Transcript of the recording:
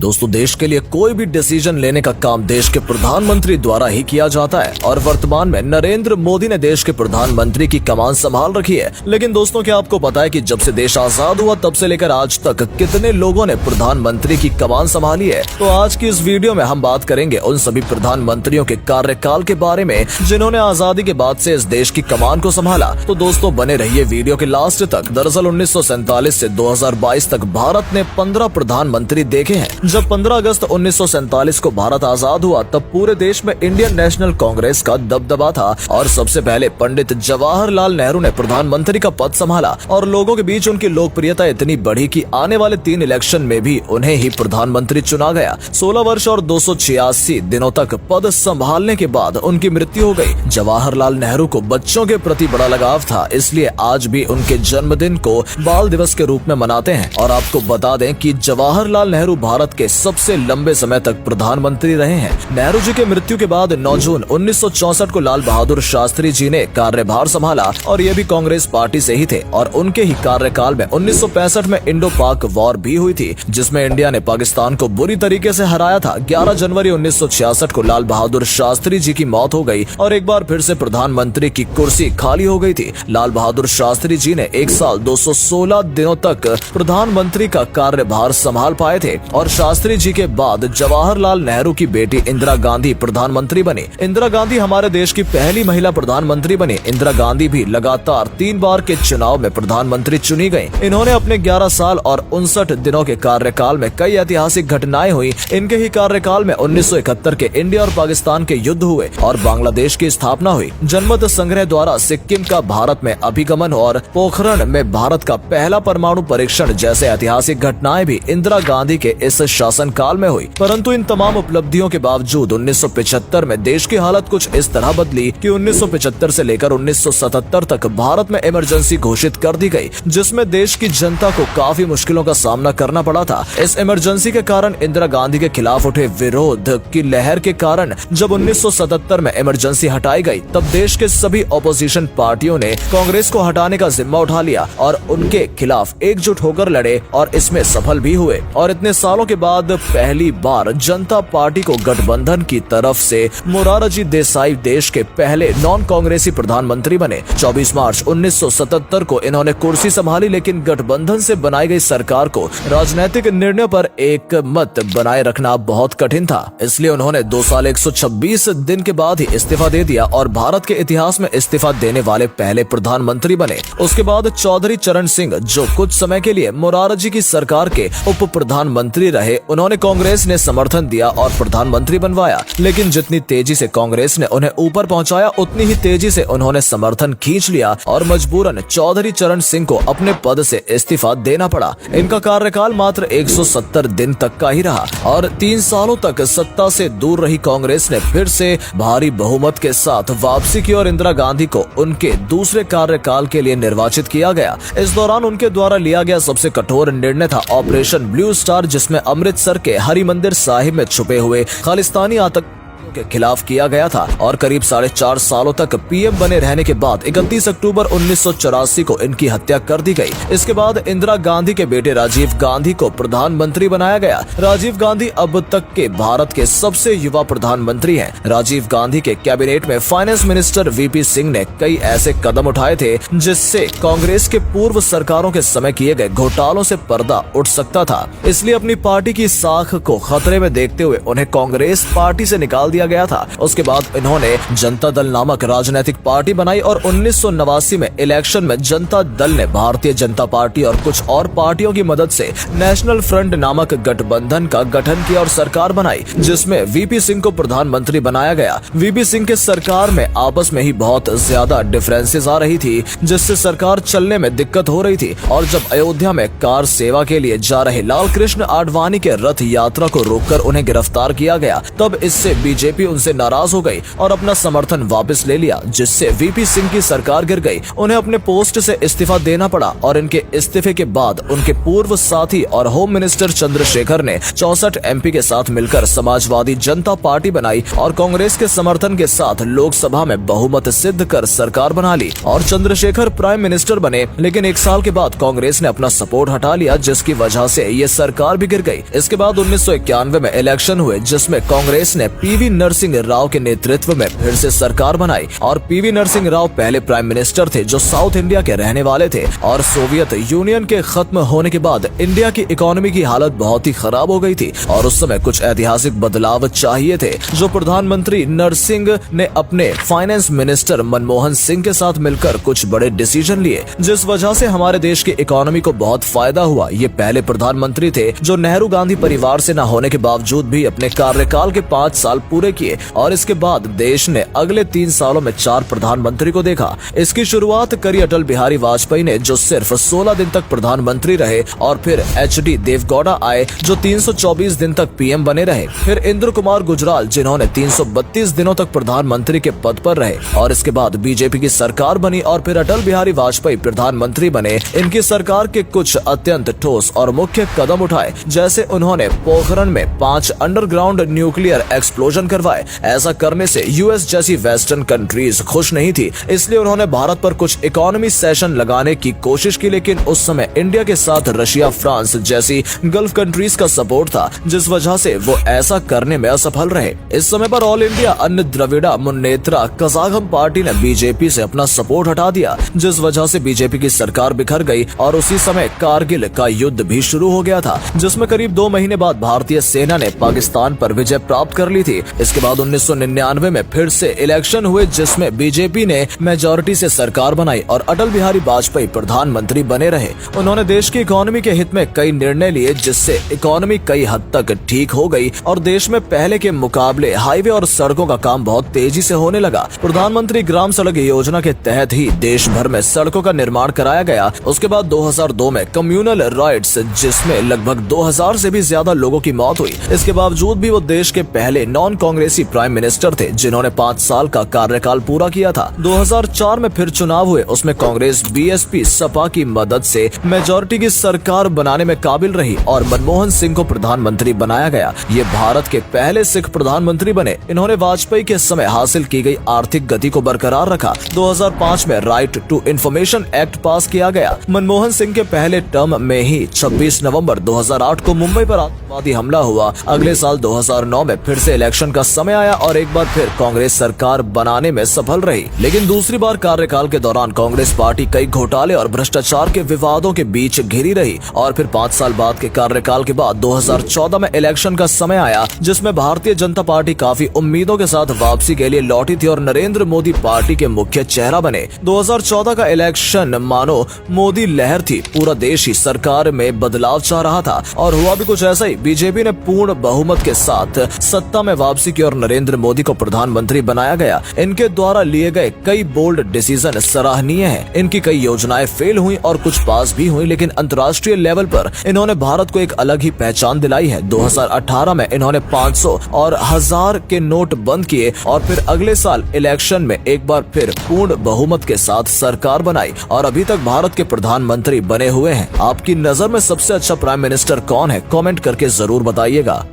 दोस्तों देश के लिए कोई भी डिसीजन लेने का काम देश के प्रधानमंत्री द्वारा ही किया जाता है और वर्तमान में नरेंद्र मोदी ने देश के प्रधानमंत्री की कमान संभाल रखी है। लेकिन दोस्तों क्या आपको पता है कि जब से देश आजाद हुआ तब से लेकर आज तक कितने लोगों ने प्रधानमंत्री की कमान संभाली है। तो आज की इस वीडियो में हम बात करेंगे उन सभी प्रधानमंत्रियों के कार्यकाल के बारे में जिन्होंने आजादी के बाद से इस देश की कमान को संभाला। तो दोस्तों बने रहिए वीडियो के लास्ट तक। दरअसल 1947 से 2022 तक भारत ने 15 प्रधानमंत्री देखे हैं। जब 15 अगस्त 1947 को भारत आजाद हुआ तब पूरे देश में इंडियन नेशनल कांग्रेस का दबदबा था और सबसे पहले पंडित जवाहरलाल नेहरू ने प्रधानमंत्री का पद संभाला और लोगों के बीच उनकी लोकप्रियता इतनी बढ़ी कि आने वाले 3 इलेक्शन में भी उन्हें ही प्रधानमंत्री चुना गया। 16 वर्ष और 286 दिनों तक पद संभालने के बाद उनकी मृत्यु हो गई। जवाहरलाल नेहरू को बच्चों के प्रति बड़ा लगाव था, इसलिए आज भी उनके जन्मदिन को बाल दिवस के रूप में मनाते हैं। और आपको बता दें कि जवाहरलाल नेहरू भारत के सबसे लंबे समय तक प्रधानमंत्री रहे हैं। नेहरू जी के मृत्यु के बाद 9 जून 1964 को लाल बहादुर शास्त्री जी ने कार्यभार संभाला और ये भी कांग्रेस पार्टी से ही थे। और उनके ही कार्यकाल में 1965 में इंडो पाक वॉर भी हुई थी जिसमें इंडिया ने पाकिस्तान को बुरी तरीके से हराया था। 11 जनवरी 1966 को लाल बहादुर शास्त्री जी की मौत हो गई और एक बार फिर से प्रधानमंत्री की कुर्सी खाली हो गई थी। लाल बहादुर शास्त्री जी ने 1 साल 216 दिनों तक प्रधानमंत्री का कार्यभार संभाल पाए थे और शास्त्री जी के बाद जवाहरलाल नेहरू की बेटी इंदिरा गांधी प्रधानमंत्री बनी। इंदिरा गांधी हमारे देश की पहली महिला प्रधानमंत्री बनी। इंदिरा गांधी भी लगातार 3 बार के चुनाव में प्रधानमंत्री चुनी गयी। इन्होंने अपने 11 साल और 59 दिनों के कार्यकाल में कई ऐतिहासिक घटनाएं हुई। इनके ही कार्यकाल में 1971 के इंडिया और पाकिस्तान के युद्ध हुए और बांग्लादेश की स्थापना हुई। जनमत संग्रह द्वारा सिक्किम का भारत में अभिगमन और पोखरण में भारत का पहला परमाणु परीक्षण जैसे ऐतिहासिक घटनाएं भी इंदिरा गांधी के इस शासनकाल में हुई। परंतु इन तमाम उपलब्धियों के बावजूद 1975 में देश की हालत कुछ इस तरह बदली कि 1975 से लेकर 1977 तक भारत में इमरजेंसी घोषित कर दी गई, जिसमें देश की जनता को काफी मुश्किलों का सामना करना पड़ा था। इस इमरजेंसी के कारण इंदिरा गांधी के खिलाफ उठे विरोध की लहर के कारण जब 1977 में इमरजेंसी हटाई गई तब देश के सभी ऑपोजिशन पार्टियों ने कांग्रेस को हटाने का जिम्मा उठा लिया और उनके खिलाफ एकजुट होकर लड़े और इसमें सफल भी हुए। और इतने सालों के बाद पहली बार जनता पार्टी को गठबंधन की तरफ से मोरारजी देसाई देश के पहले नॉन कांग्रेसी प्रधानमंत्री बने। 24 मार्च 1977 को इन्होंने कुर्सी संभाली, लेकिन गठबंधन से बनाई गई सरकार को राजनीतिक निर्णय पर एक मत बनाए रखना बहुत कठिन था, इसलिए उन्होंने 2 साल 126 दिन के बाद ही इस्तीफा दे दिया और भारत के इतिहास में इस्तीफा देने वाले पहले प्रधानमंत्री बने। उसके बाद चौधरी चरण सिंह जो कुछ समय के लिए मोरारजी की सरकार के उप प्रधानमंत्री रहे, उन्होंने कांग्रेस ने समर्थन दिया और प्रधानमंत्री बनवाया। लेकिन जितनी तेजी से कांग्रेस ने उन्हें ऊपर पहुंचाया उतनी ही तेजी से उन्होंने समर्थन खींच लिया और मजबूरन चौधरी चरण सिंह को अपने पद से इस्तीफा देना पड़ा। इनका कार्यकाल मात्र 170 दिन तक का ही रहा और 3 सालों तक सत्ता से दूर रही कांग्रेस ने फिर से भारी बहुमत के साथ वापसी की और इंदिरा गांधी को उनके दूसरे कार्यकाल के लिए निर्वाचित किया गया। इस दौरान उनके द्वारा लिया गया सबसे कठोर निर्णय था ऑपरेशन ब्लू स्टार, जिसमें अमृतसर के हरिमंदिर साहिब में छुपे हुए खालिस्तानी आतंक के खिलाफ किया गया था और करीब 4.5 सालों तक पीएम बने रहने के बाद 31 अक्टूबर 1984 को इनकी हत्या कर दी गई। इसके बाद इंदिरा गांधी के बेटे राजीव गांधी को प्रधानमंत्री बनाया गया। राजीव गांधी अब तक के भारत के सबसे युवा प्रधानमंत्री हैं। राजीव गांधी के कैबिनेट में फाइनेंस मिनिस्टर वीपी सिंह ने कई ऐसे कदम उठाए थे जिससे कांग्रेस के पूर्व सरकारों के समय किए गए घोटालों से पर्दा उठ सकता था। इसलिए अपनी पार्टी की साख को खतरे में देखते हुए उन्हें कांग्रेस पार्टी से निकाल दिया गया था। उसके बाद इन्होंने जनता दल नामक राजनीतिक पार्टी बनाई और 1989 में इलेक्शन में जनता दल ने भारतीय जनता पार्टी और कुछ और पार्टियों की मदद से नेशनल फ्रंट नामक गठबंधन का गठन किया और सरकार बनाई, जिसमें वीपी सिंह को प्रधानमंत्री बनाया गया। वीपी सिंह के सरकार में आपस में ही बहुत ज्यादा डिफरेंसेस आ रही थी, जिससे सरकार चलने में दिक्कत हो रही थी। और जब अयोध्या में कार सेवा के लिए जा रहे लाल कृष्ण आडवाणी के रथ यात्रा को रोककर उन्हें गिरफ्तार किया गया, तब इससे बीजेपी उनसे नाराज हो गई और अपना समर्थन वापस ले लिया, जिससे वीपी सिंह की सरकार गिर गई। उन्हें अपने पोस्ट से इस्तीफा देना पड़ा और इनके इस्तीफे के बाद उनके पूर्व साथी और होम मिनिस्टर चंद्रशेखर ने 64 एमपी के साथ मिलकर समाजवादी जनता पार्टी बनाई और कांग्रेस के समर्थन के साथ लोकसभा में बहुमत सिद्ध कर सरकार बना ली और चंद्रशेखर प्राइम मिनिस्टर बने। लेकिन एक साल के बाद कांग्रेस ने अपना सपोर्ट हटा लिया, जिसकी वजह से ये सरकार भी गिर गई। इसके बाद 1991 में इलेक्शन हुए, जिसमें कांग्रेस ने पीवी नरसिंह राव के नेतृत्व में फिर से सरकार बनाई और पीवी नरसिंह राव पहले प्राइम मिनिस्टर थे जो साउथ इंडिया के रहने वाले थे। और सोवियत यूनियन के खत्म होने के बाद इंडिया की इकोनॉमी की हालत बहुत ही खराब हो गई थी और उस समय कुछ ऐतिहासिक बदलाव चाहिए थे, जो प्रधानमंत्री नरसिंह ने अपने फाइनेंस मिनिस्टर मनमोहन सिंह के साथ मिलकर कुछ बड़े डिसीजन लिए, जिस वजह से हमारे देश की इकोनॉमी को बहुत फायदा हुआ। ये पहले प्रधानमंत्री थे जो नेहरू गांधी परिवार से न होने के बावजूद भी अपने कार्यकाल के 5 साल पूरे किए और इसके बाद देश ने अगले 3 सालों में 4 प्रधानमंत्री को देखा। इसकी शुरुआत करी अटल बिहारी वाजपेयी ने, जो सिर्फ 16 दिन तक प्रधानमंत्री रहे और फिर एचडी देवगौड़ा आए जो 324 दिन तक पीएम बने रहे। फिर इंद्र कुमार गुजराल जिन्होंने 332 दिनों तक प्रधानमंत्री के पद पर रहे और इसके बाद बीजेपी की सरकार बनी और फिर अटल बिहारी वाजपेयी प्रधानमंत्री बने। इनकी सरकार के कुछ अत्यंत ठोस और मुख्य कदम उठाए, जैसे उन्होंने पोखरण में 5 अंडरग्राउंड न्यूक्लियर एक्सप्लोजन करवाए। ऐसा करने से यूएस जैसी वेस्टर्न कंट्रीज खुश नहीं थी, इसलिए उन्होंने भारत पर कुछ इकोनॉमी सेशन लगाने की कोशिश की, लेकिन उस समय इंडिया के साथ रशिया, फ्रांस जैसी गल्फ कंट्रीज का सपोर्ट था, जिस वजह से वो ऐसा करने में असफल रहे। इस समय पर ऑल इंडिया अन्य द्रविड़ा मुन्नेत्रा कजागम पार्टी ने बीजेपी से अपना सपोर्ट हटा दिया, जिस वजह से बीजेपी की सरकार बिखर गई और उसी समय कारगिल का युद्ध भी शुरू हो गया था, जिसमें करीब 2 महीने बाद भारतीय सेना ने पाकिस्तान पर विजय प्राप्त कर ली थी। इसके बाद 1999 में फिर से इलेक्शन हुए, जिसमें बीजेपी ने मेजोरिटी से सरकार बनाई और अटल बिहारी वाजपेयी प्रधानमंत्री बने रहे। उन्होंने देश की इकोनॉमी के हित में कई निर्णय लिए, जिससे इकोनॉमी कई हद तक ठीक हो गई और देश में पहले के मुकाबले हाईवे और सड़कों का काम बहुत तेजी से होने लगा। प्रधानमंत्री ग्राम सड़क योजना के तहत ही देश भर में सड़कों का निर्माण कराया गया। उसके बाद 2002 में कम्युनल राइट्स, जिसमें लगभग 2000 से भी ज्यादा लोगों की मौत हुई। इसके बावजूद भी वो देश के पहले नॉन कांग्रेसी प्राइम मिनिस्टर थे, जिन्होंने 5 साल का कार्यकाल पूरा किया था। 2004 में फिर चुनाव हुए, उसमें कांग्रेस बीएसपी सपा की मदद से मेजोरिटी की सरकार बनाने में काबिल रही और मनमोहन सिंह को प्रधानमंत्री बनाया गया। ये भारत के पहले सिख प्रधानमंत्री बने। इन्होंने वाजपेयी के समय हासिल की गई आर्थिक गति को बरकरार रखा। 2005 में right to information act pass किया गया। मनमोहन सिंह के पहले टर्म में ही 26 नवंबर 2008 को मुंबई पर आतंकवादी हमला हुआ। अगले साल 2009 में फिर से इलेक्शन का समय आया और एक बार फिर कांग्रेस सरकार बनाने में सफल रही, लेकिन दूसरी बार कार्यकाल के दौरान कांग्रेस पार्टी कई घोटाले और भ्रष्टाचार के विवादों के बीच घिरी रही और फिर 5 साल बाद के कार्यकाल के बाद 2014 में इलेक्शन का समय आया, जिसमें भारतीय जनता पार्टी काफी उम्मीदों के साथ वापसी के लिए लौटी थी और नरेंद्र मोदी पार्टी के मुख्य चेहरा बने। 2014 का इलेक्शन मानो मोदी लहर थी, पूरा देश ही सरकार में बदलाव चाह रहा था और हुआ भी कुछ ऐसा ही। बीजेपी ने पूर्ण बहुमत के साथ सत्ता में वापसी की और नरेंद्र मोदी को प्रधानमंत्री बनाया गया। इनके द्वारा लिए गए कई बोल्ड डिसीजन सराहनीय हैं। इनकी कई योजनाएं फेल हुई और कुछ पास भी हुई, लेकिन अंतर्राष्ट्रीय लेवल पर इन्होंने भारत को एक अलग ही पहचान दिलाई है। 2018 में इन्होंने 500 और 1000 के नोट बंद किए और फिर अगले साल इलेक्शन में एक बार फिर पूर्ण बहुमत के साथ सरकार बनाई और अभी तक भारत के प्रधानमंत्री बने हुए हैं। आपकी नजर में सबसे अच्छा प्राइम मिनिस्टर कौन है? कमेंट करके जरूर बताइएगा।